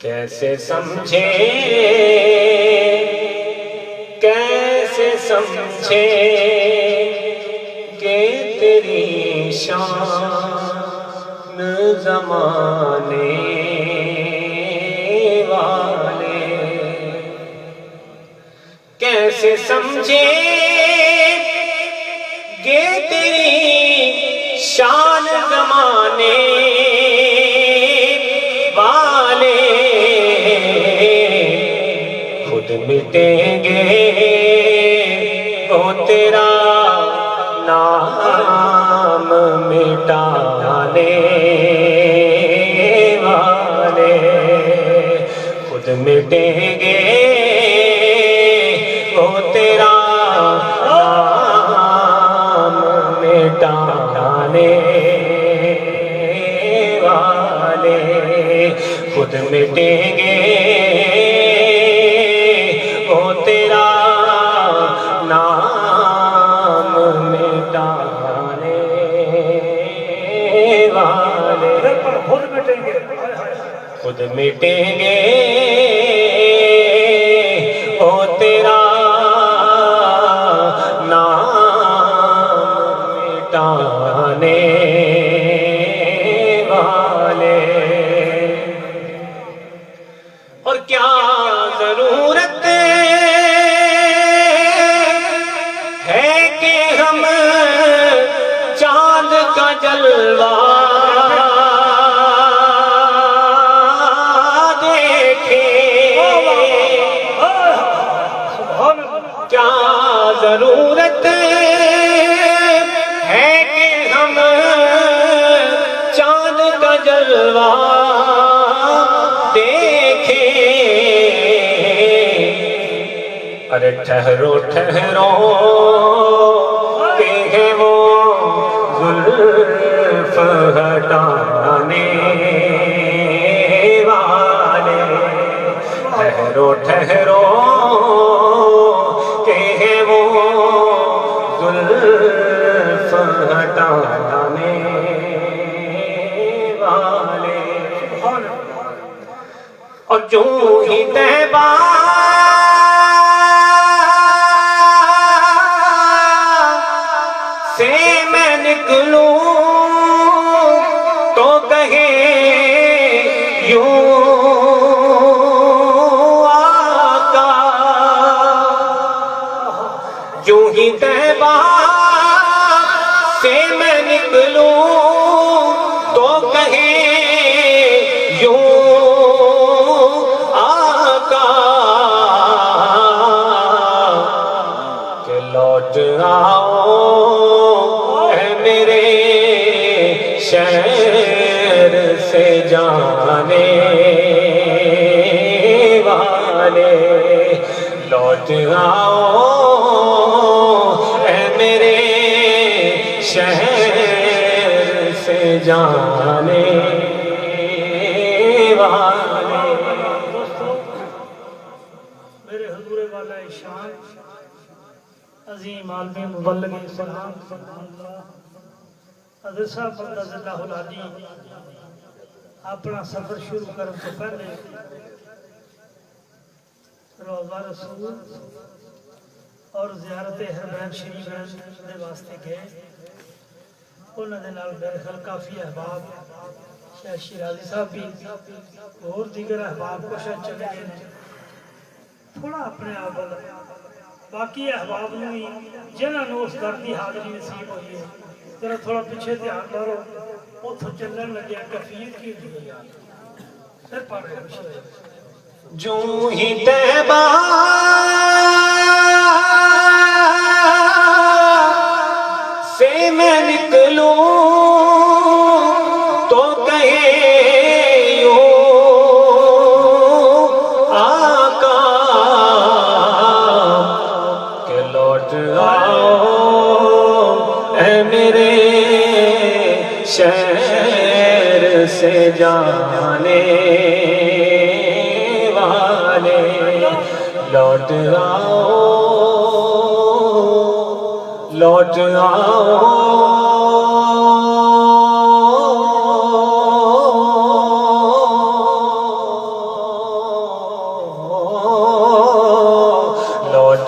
کیسے سمجھے کیسے سمجھے کہ تیری شان زمانے والے کیسے سمجھے کہ تیری شان زمانے والے خود مٹیں گے وہ تیرا نام مٹانے والے خود مٹیں گے وہ تیرا نام مٹانے والے خود مٹیں گے وہ تیرا نام مٹانے والے خود مٹیں گے خود مٹیں گے وہ تیرا نام مٹانے والے اور کیا ضرورت ہے کہ ہم چاند کا جلوہ کیا ضرورت ہے کہ ہم چاند کا جلوہ دیکھیں ارے ٹھہرو ٹھہرو کہ ہے وہ زلف ہٹانے والے ٹھہرو ٹھہرو زلف ہٹانے والے اور جو ہی طیبہ سے میں نکلوں تو کہے یوں آقا جو ہی طیبہ سے میں نکلوں تو کہے یوں آقا کہ لوٹ آؤ اے میرے شہر سے جانے والے لوٹ آؤ شہر سے جانے والے میرے حضور والا شان عظیم عالم مبلغ سلام حضرت صاحب مقدس اللہ العالی اپنا سفر شروع کرنے سے پہلے روضہ رسول اور زیارت حرمین شریف دے واسطے گئے انہوں نے نال میرے خیال کافی احباب شیخ شیرازی صاحب بھی اور دیگر احباب کو شاید چلے گئے تھوڑا اپنے آپ باقی احباب نے جنہوں نے اس در کی حاضری نصیب ہوئی ہے ذرا تھوڑا پیچھے دھیان کرو اتوں چلن لگیا کفیل کی ہوئی پھر پڑھ رہے جو ہی طیبہ سے میں نکلوں تو کہے یوں آقا کہ لوٹ آؤ اے میرے شہر سے جانے والے لوٹ آؤ لوٹ آؤ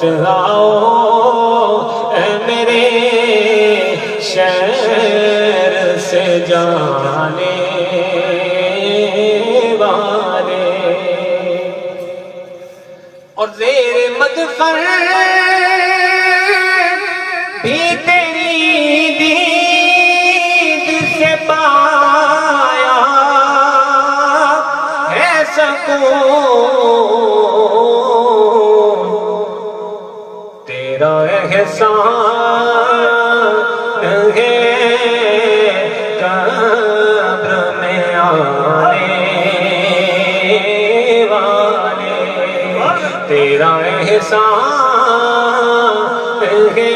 لوٹ آؤ اے میرے شہر سے جانے والے، اور زیر مغفر بھی تیری دید سے پایا ہے سکون، تیرا احسان ہے قبر میں آنے والے، تیرا احسان ہے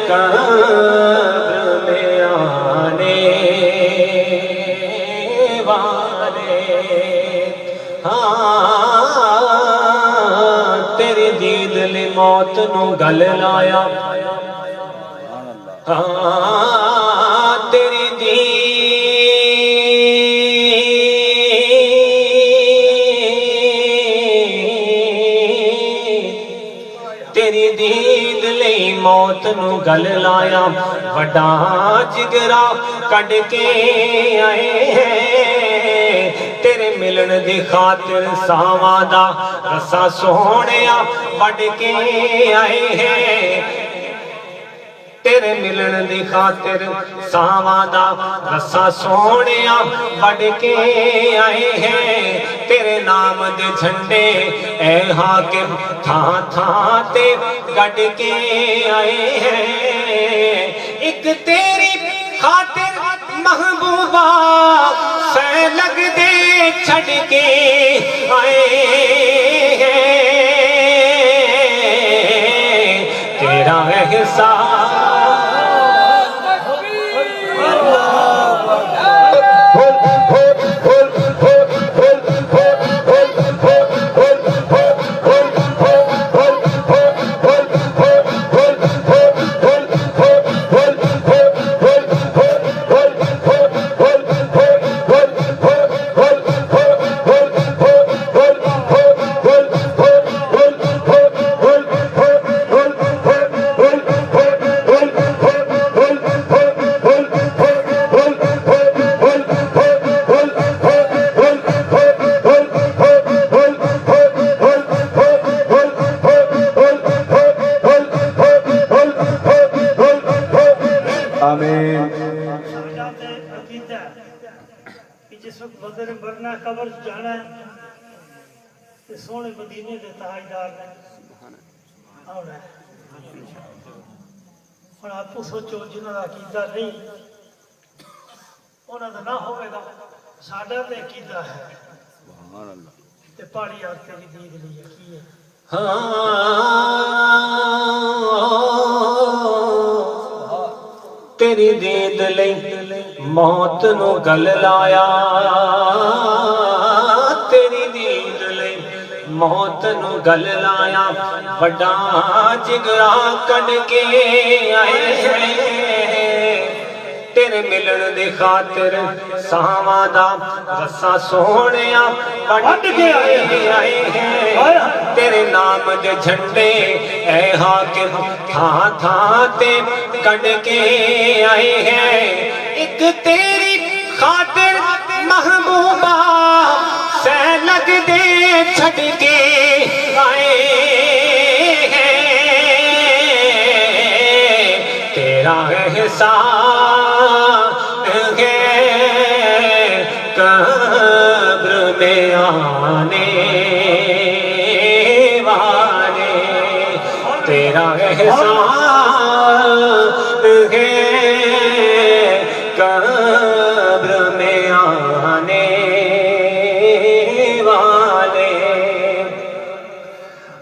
قبر میں آنے والے، ہاں تیری دید لی موت نو گل لایا، ہاں تیری دید لئی موت نو گل لایا، وڈا جگرا کڈ کے آئے ہیں، تیرے ملن دی خاطر ساواں دا رسا سونیا وڈ کے آئے ہیں، تیرے ملن دی خاطر ساواں دا رسا سونیا وڈ کے آئے ہیں، تیرے نام دے جھنڈے اے حاکم تھاں تھاں تے گڈ کے آئے ہیں، ایک تیری خاطر محبوبہ سے لگ دے چھڑ کے آئے ہیں، تیرا احسان جس وقت بدر برنا قبر جانا ہے تو سونے مدینے دے تاجدار نے آنا ہے، اور آپ کو سوچو جنہوں کا عقیدہ نہیں انہوں کا نہ ہوئے گا، ساڈا تے عقیدہ ہے تے پہاڑی آگ تیری دید لی کی ہے، تیری دید لئی موت نو گل لایا، تیری دید لئی موت نو گل لایا، وڈا جگرا کڈ کے آئے ہیں، تیرے ملن دی خاطر ساواں دا رسا سونیا کڈ کے آئے ہیں، تیرے نام دے جھنڈے اے حاکم تھاں تھاں تے کڈ کے آئے ہیں، ایک تیری خاطر محبوبہ سے لگ دے چھڑ کے آئے ہیں، تیرا احسان ہے قبر میں آنے والے، تیرا احسان ہے قبر میں آنے والے،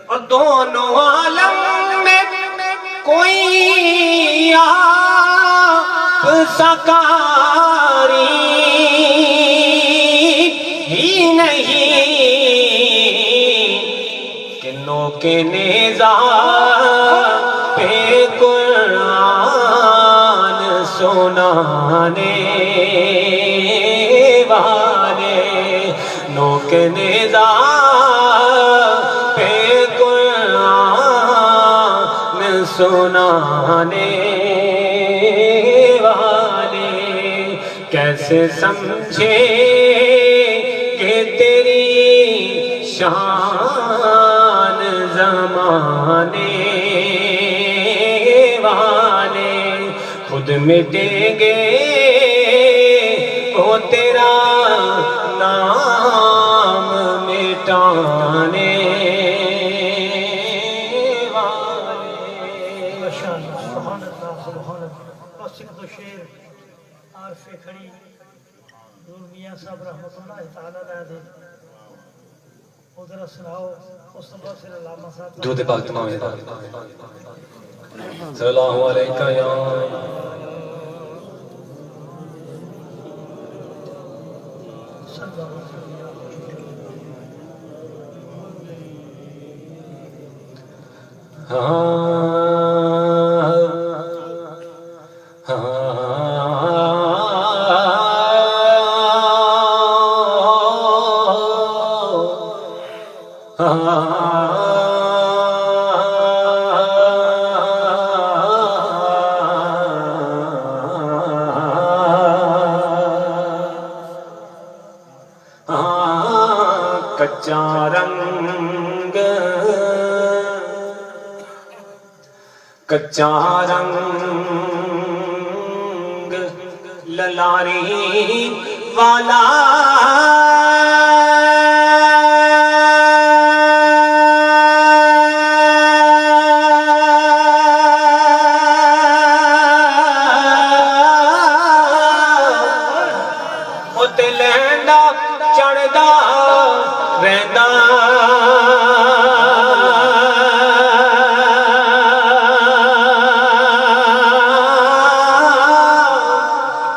اور دونوں عالم میں کوئی آپ سکاری ہی نہیں، کنوں کے نیزہ پہ قرآن سنانے والے، نوک نیزہ پہ قرآن سنانے والے کیسے سمجھے کہ تیری شان زمانے والے خود مٹیں گے وہ تیرا نام مٹانے والے۔ ماشاءاللہ، سبحان اللہ، سبحان اللہ۔ بس ایک دو شعر عارف کھڑی نور میاں صاحب رحمۃ اللہ تعالیٰ علیہ دے وہ ذرا سناؤ، اس تو بعد پھر علامہ صاحب درود پاک تمام صلی اللہ علیہ یا صلی اللہ علیہ کچا رنگ کچا رنگ للاری والا لیندا چڑھدا رہندا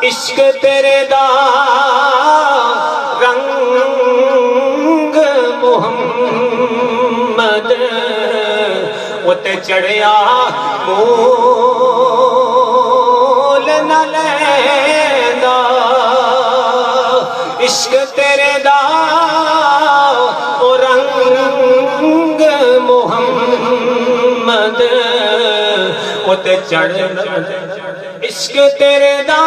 عشق تیرے دا رنگ محمد اتے چڑھیا مول نہ لیندا عشق تیرے دا او رنگ محمد اتے چڑھنا عشق تیرے دا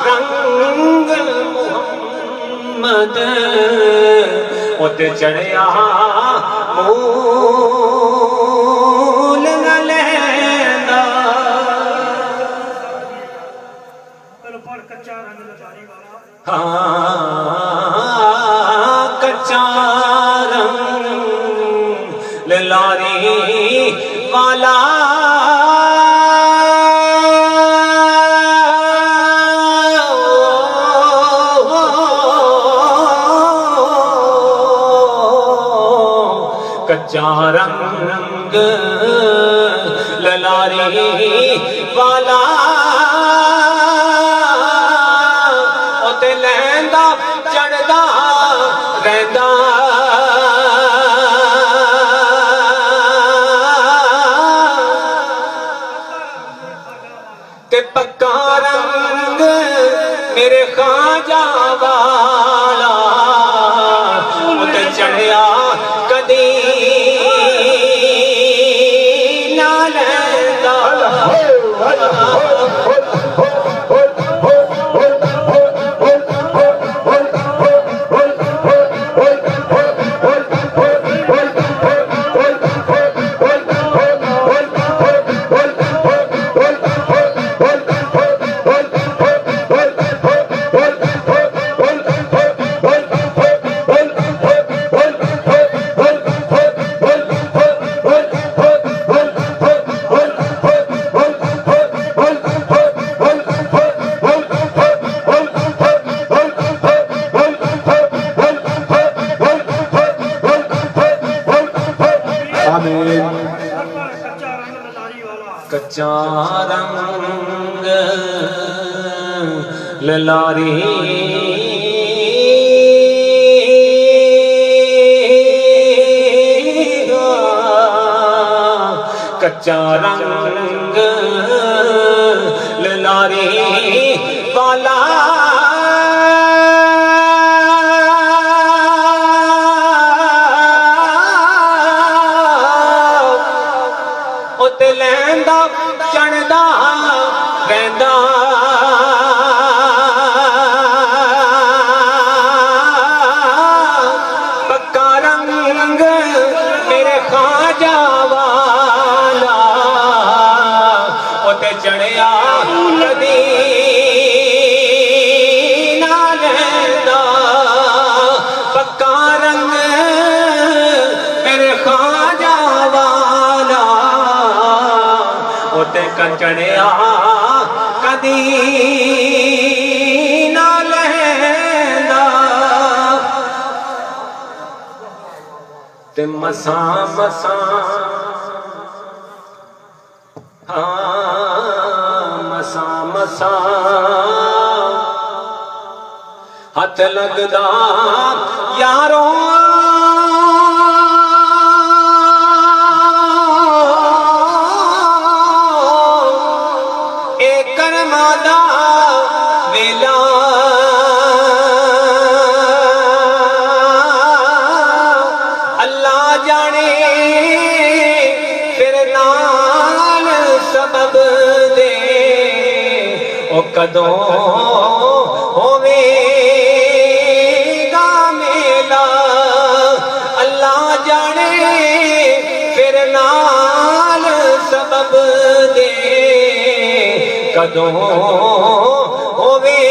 رنگ محمد اتے چڑھیا مول نہ لیندا پہلو پڑھ کچا رنگ لچاری والا کچا رنگ للاری والا کچا رنگ للاری والا لیندا چڑھدا رہندا تے پکا رنگ میرے خواجہ والا تے چڑھیا کدی نہ لیندا کچا رنگ للاری کچا رنگ للاری والا تے کچڑیا کدی نہ لہندا تے مساں مساں مساں مساں ہاتھ لگدا یارو اے کرما دا ویلا اللہ جانے پھر نال سبب دے او کدوں ہووے گا میلا اللہ جانے پھر نال سبب دے کدوں ہووے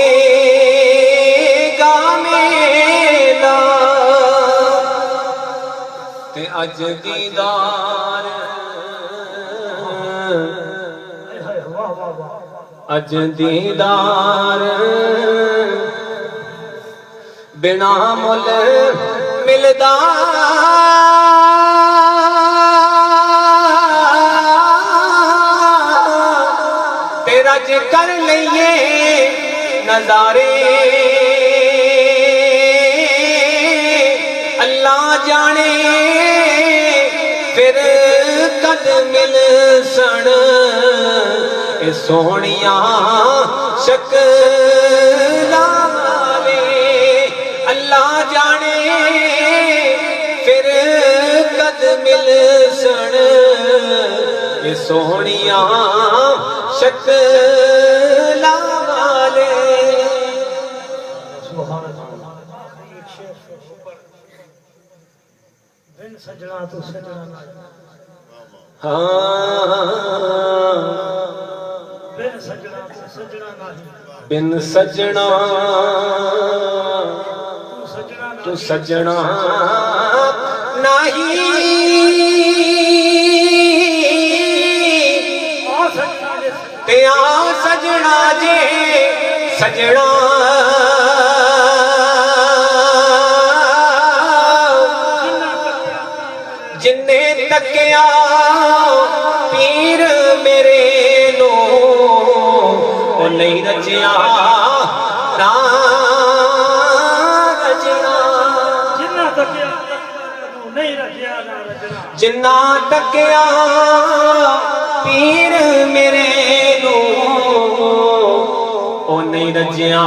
گا میلا تے اج دیدار واہ واہ واہ اج دیدار بنا مل ملدا تیرا جے کر لئیے نظارے اللہ جانے پھر کد مل سن اے سونیاں شکلاں والے اللہ جانے پھر کد مل سن اے سونیاں شکلاں والے سبحان اللہ ایک شعر بن سجنا تو سجنا نہ بن سجنا تو سجنا نہیں بن سجنا تو سجنا نہیں تے آ سجنا جے سجنا جنے تکیا پیر میرے نو او نہیں رجیا نہ رجنا جنہ تکیا نہیں رجیا نہ رجنا جنا تکیا پیر میرے نو او نہیں رجیا